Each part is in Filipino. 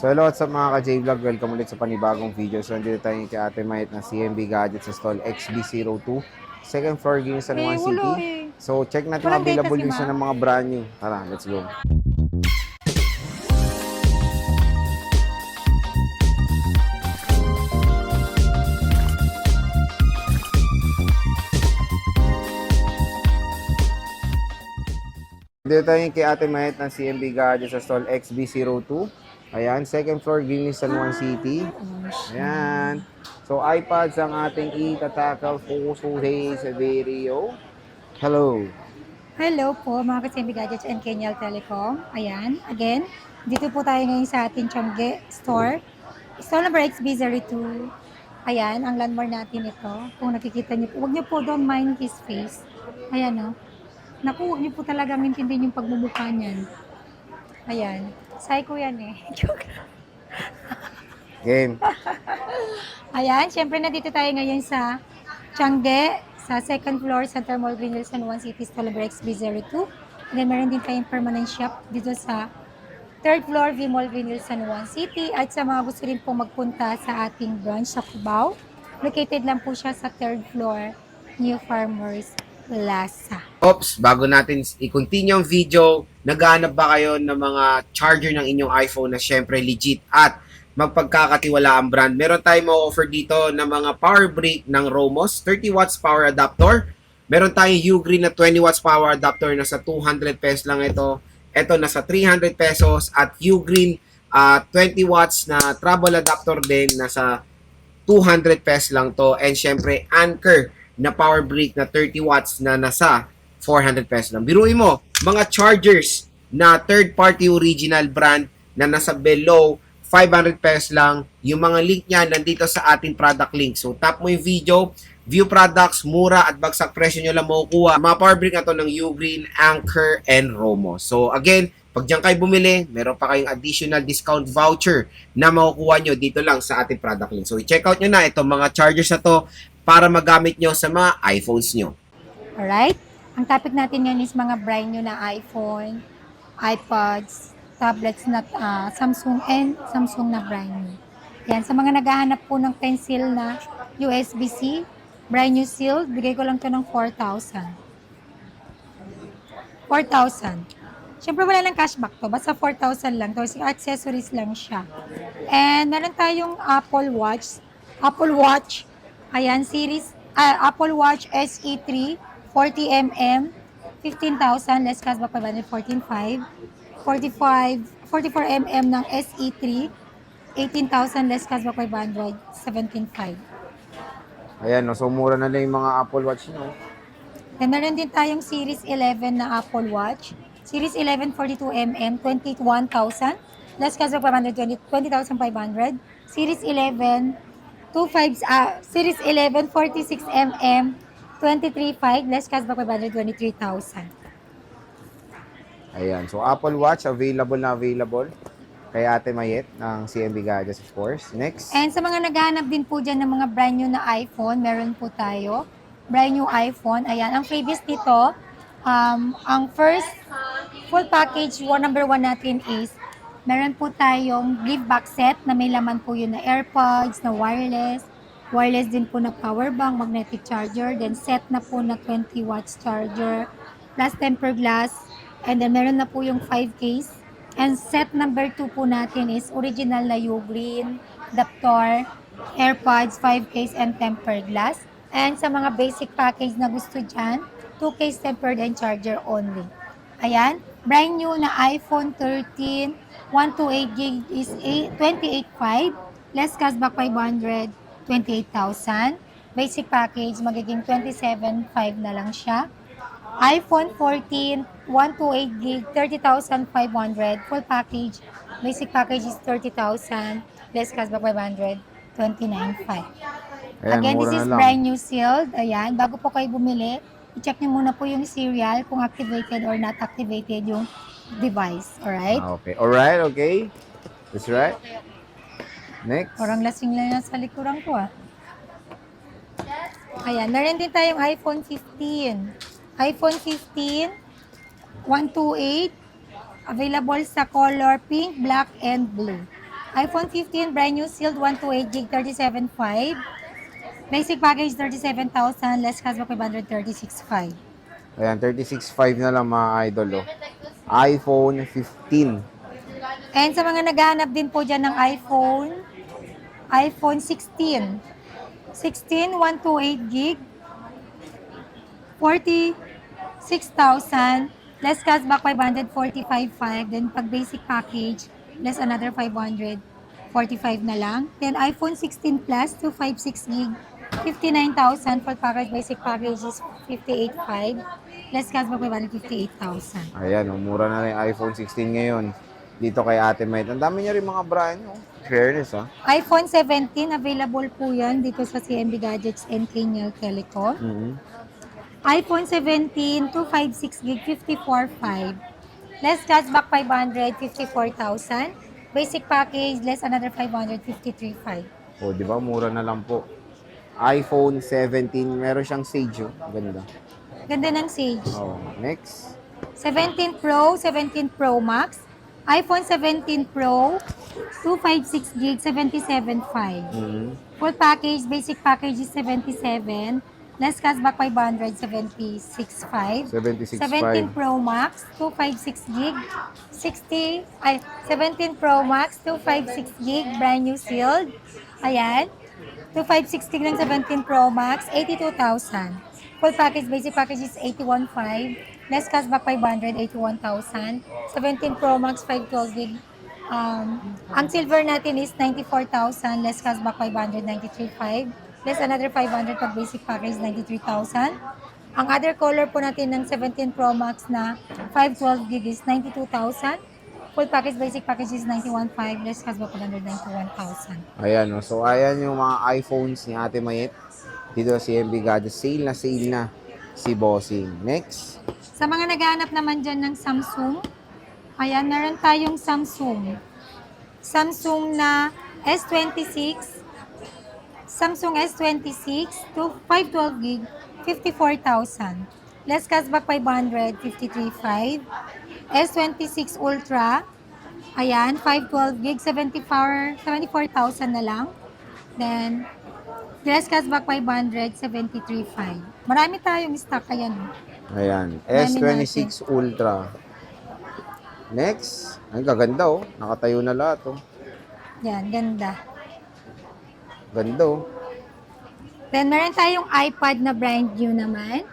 So hello what's up mga ka-J-Vlog, welcome ulit sa panibagong video. So nandito tayo kay Ate Mayet ng CMB Gadgets sa stall XB02, second floor Guinea San Juan Wala City. eh. So check natin Walang data available si din siya ng ma'am. mga brand new. Tara, let's go. Dito tayo kay Ate Mayet ng CMB Gadgets sa stall XB02. Ayan, second floor Guinea San Juan City. Ayan. So iPads ang ating itatakal, focus Jose Severio. Hello. Hello po mga kasimbi gadgets and Kenyal Telecom. Ayan, again, dito po tayo ngayon sa ating Changge store. Store number XB02. Ayan, ang landmark natin ito. Kung nakikita niyo po, huwag niyo po don't mind his face. Ayan o. Naku, huwag niyo po talagang intindihin yung pagmumukha niyan. Ayan. Psycho yan eh. Game. Ayan, syempre nandito tayo ngayon sa Changge, sa second floor, Center Mall, Greenville, San Juan City, stall number XB02. And then meron din tayong permanent shop dito sa third floor, V Mall, Greenville, San Juan City. At sa mga gusto rin po magpunta sa ating branch sa Cubao, located lang po siya sa third floor, New Farmers Plaza. Ops, bago natin i-continue ang video, naghahanap ba kayo ng mga charger ng inyong iPhone na syempre legit at magpagkakatiwala ang brand? Meron tayong ma-offer dito ng mga power brick ng Romos, 30 watts power adapter. Meron tayong Ugreen na 20 watts power adapter, nasa 200 pesos lang ito. Ito nasa 300 pesos at Ugreen 20 watts na travel adapter din, nasa 200 pesos lang to. And syempre Anchor na power brick na 30 watts na nasa 400 pesos lang. Biruin mo, mga chargers na third party original brand na nasa below 500 pesos lang. Yung mga link niya nandito sa ating product link. So tap mo yung video, view products, mura at bagsak presyo nyo lang makukuha. Mga power brick na to ng Ugreen, Anchor, and Romo. So again, pag diyan kayo bumili, meron pa kayong additional discount voucher na makukuha nyo dito lang sa ating product link. So i-check out nyo na itong mga chargers na to para magamit nyo sa mga iPhones nyo. Alright? Ang topic natin ngayon is mga brand new na iPhone, iPods, tablets na Samsung and Samsung na brand new. Yan, sa mga naghahanap po ng pencil na USB-C, brand new sealed, bigay ko lang to ng 4,000. 4,000. Siyempre wala lang cashback to, basta 4,000 lang to, accessories lang siya. And meron tayong Apple Watch, ayan, series, Apple Watch SE3, 40mm, 15,000, less cashback 514.5. 44mm ng SE3, 18,000, less cashback 517.5. Ayan, no, so mura na lang yung mga Apple Watch nyo. Then meron din tayong Series 11 na Apple Watch. Series 11 42mm, 21,000. Less cashback 20,500. Series 11 Series 11 46mm, 23,500. Less cashback 523,000. Ayan, so Apple Watch available na available kay Ate Mayet ng CMB Gadgets, of course. Next. And sa mga naghahanap din po dyan ng mga brand new na iPhone, meron po tayo. Brand new iPhone. Ayan, ang previous nito, ang first full package, number 1 natin is, meron po tayong give back set na may laman po yun na AirPods, na wireless. Wireless din po na power bank, magnetic charger. Then set na po na 20 watts charger, plus tempered glass. And then meron na po yung 5 case. And set number 2 po natin is original na Ugreen, adapter, AirPods, 5 case, and tempered glass. And sa mga basic package na gusto dyan, 2 case tempered and charger only. Ayan, brand new na iPhone 13, 128GB is 28,500, less cashback 500, 28,000. Basic package, magiging 27,500 na lang siya. iPhone 14, 128GB, 30,500. Full package, basic package is 30,000, less cashback 500, 29,500. Ayan, Again, this mura is na lang. brand new sealed. Ayan, bago po kayo bumili, i-check nyo muna po yung serial kung activated or not activated yung device. Alright? Okay. Alright, okay. That's right. Next. Orang lasing lang yan sa likuran ko Ayan, meron din tayong iPhone 15. iPhone 15, 128, available sa color pink, black, and blue. iPhone 15, brand new sealed 128 gig, 37.5. Basic package, 37,000. Less cashback, 500, 36.5. Ayan, 36.5 na lang mga idol, oh. iPhone 15. And sa mga naghahanap din po dyan ng iPhone 16. 16, 128 gig, 46,000. Less cashback, 500, 45.5. Then pag basic package, less another 500, 45 na lang. Then iPhone 16 Plus, 256 gig, 59,000. For package, basic package is 58.5. Less cashback, 500, 58,000. Ayan, oh, mura na rin yung iPhone 16 ngayon. Dito kay Ate Might. Ang dami niya rin mga brand, oh. Fairness, ha? iPhone 17, available po yan dito sa CMB Gadgets and Kenyal Telecom. iPhone 17, 256 gig, 54.5. Less cashback, 500, 54,000. Basic package, less another 500, 53.5. Oh, di ba? Mura na lang po. iPhone 17, meron siyang Sage, oh. Ganda. Ganda ng Sage. Oh, next. 17 Pro, 17 Pro Max. iPhone 17 Pro, 256 gig, 77.5. Full package, basic package is 77. Less cashback, 500, 76.5. 76.5. 17 Pro Max, 256 gig, 17 Pro Max, 256 gig, brand new sealed. Ayan. 256 gig ng 17 Pro Max, 82,000. Full package, basic package is 81.5. Less cashback, 500, 81,000. 17 Pro Max, 512 gig. Ang silver natin is 94,000. Less cashback, 500, 93.5. Less another 500 pag basic package, 93,000. Ang other color po natin ng 17 Pro Max na 512 gig is 92,000. Full package, basic package is 91.5. Less cashback, 191,000. Ayan, oh. So, ayan yung mga iPhones ni Ate Mayet. Dito sa CMB Gadget. Sale na si Bossing. Next. Sa mga naghahanap naman dyan ng Samsung, ayan, meron tayong Samsung. Samsung na S26. Samsung S26 to 512 gig, 54,000. Less cashback, 500, 53.5. S26 Ultra, ayan, 512 gig, 74,000 na lang. Then, less cashback, 500, 73.5. Marami tayong stock, ayan. Ayan. Dami S26 Ultra. Next. Ay, gaganda, oh. Nakatayo na lahat, oh. Yan, ganda. Ganda, oh. Then, meron tayong iPad na brand new naman.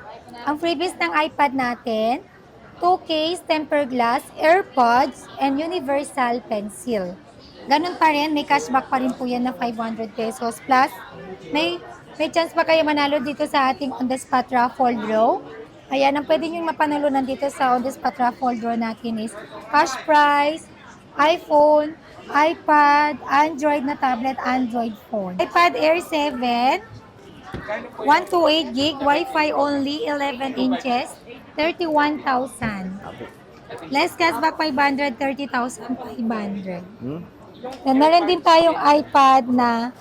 Ang freebies ng iPad natin, 2 case, tempered glass, AirPods, and universal pencil. Ganun pa rin, may cashback pa rin po yan na 500 pesos. Plus, may chance pa kayo manalo dito sa ating on-the-spot raffle draw. Ayan, ang pwede nyo mapanalunan dito sa on-the-spot raffle draw natin is cash prize, iPhone, iPad, Android na tablet, Android phone. iPad Air 7, 128 gig, Wi-Fi only, 11 inches, 31,000. Less cashback, 500, 30,500. Then, meron din tayong iPad na,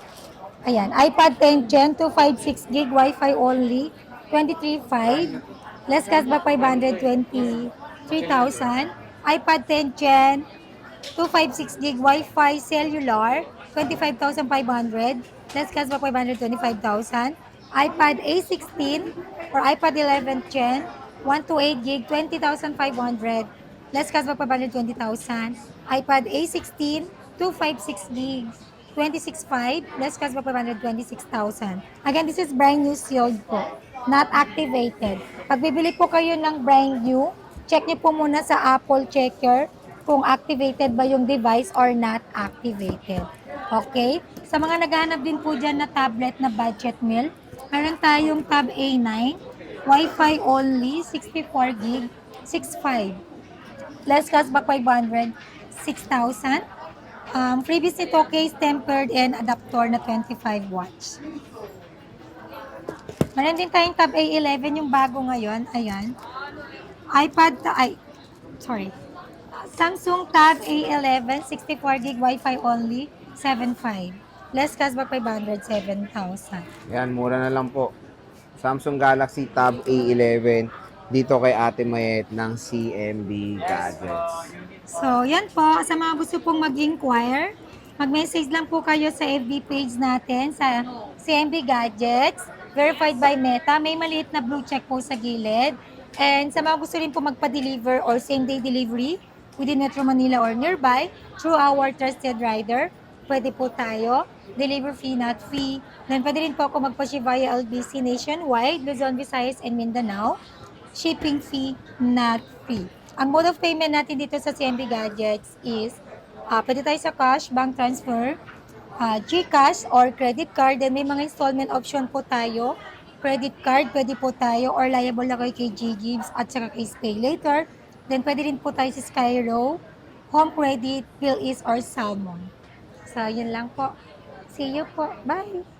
ayan, iPad 10 Gen, 256 gig, Wi-Fi only, 23,500. Less cashback, 500, 23,000. iPad 10 Gen, 256 gig, Wi-Fi cellular, 25,500. Less cashback, 500, 25,000. iPad A16 or iPad 11 Gen, 128 gig, 20,500. Less cashback, 500, 20,000. iPad A16, 256 gig, 26.5. Less cashback, 500, 26,000. Again, this is brand new sealed po, not activated. Pag bibili po kayo ng brand new, check niyo po muna sa Apple Checker kung activated ba yung device or not activated. Okay? Sa mga naghahanap din po dyan na tablet na budget meal, meron tayong Tab A9, Wi-Fi only, 64 gig, 6.5. Less cashback, 500, 6,000. Freebies nito, case, tempered, and adapter na 25 watts. Meron din tayong Tab A11, yung bago ngayon. Ayan. Samsung Tab A11, 64 gig, Wi-Fi only, 7.5. Less cashback, 500, 7,000. Yan, mura na lang po. Samsung Galaxy Tab A11 dito kay Ate Mayet ng CMB Gadgets. So, yan po. Sa mga gusto pong mag-inquire, Mag-message lang po kayo sa FB page natin sa CMB Gadgets, verified by Meta. May maliit na blue check po sa gilid. And sa mga gusto rin po magpa-deliver or same-day delivery within Metro Manila or nearby through our trusted rider, pwede po tayo. Deliver fee, not fee. Then pwede rin po ako magpa-ship via LBC nationwide, Luzon, Visayas, and Mindanao. Shipping fee, not free. Ang mode of payment natin dito sa CMB Gadgets is pwede tayo sa cash, bank transfer, GCash or credit card. Then may mga installment option po tayo. Credit card, pwede po tayo or liable na kayo kay GGives at saka kay Pay Later. Then pwede rin po tayo sa Skyro, Home Credit, PhilEase or Salmon. So, yun lang po. See you po. Bye!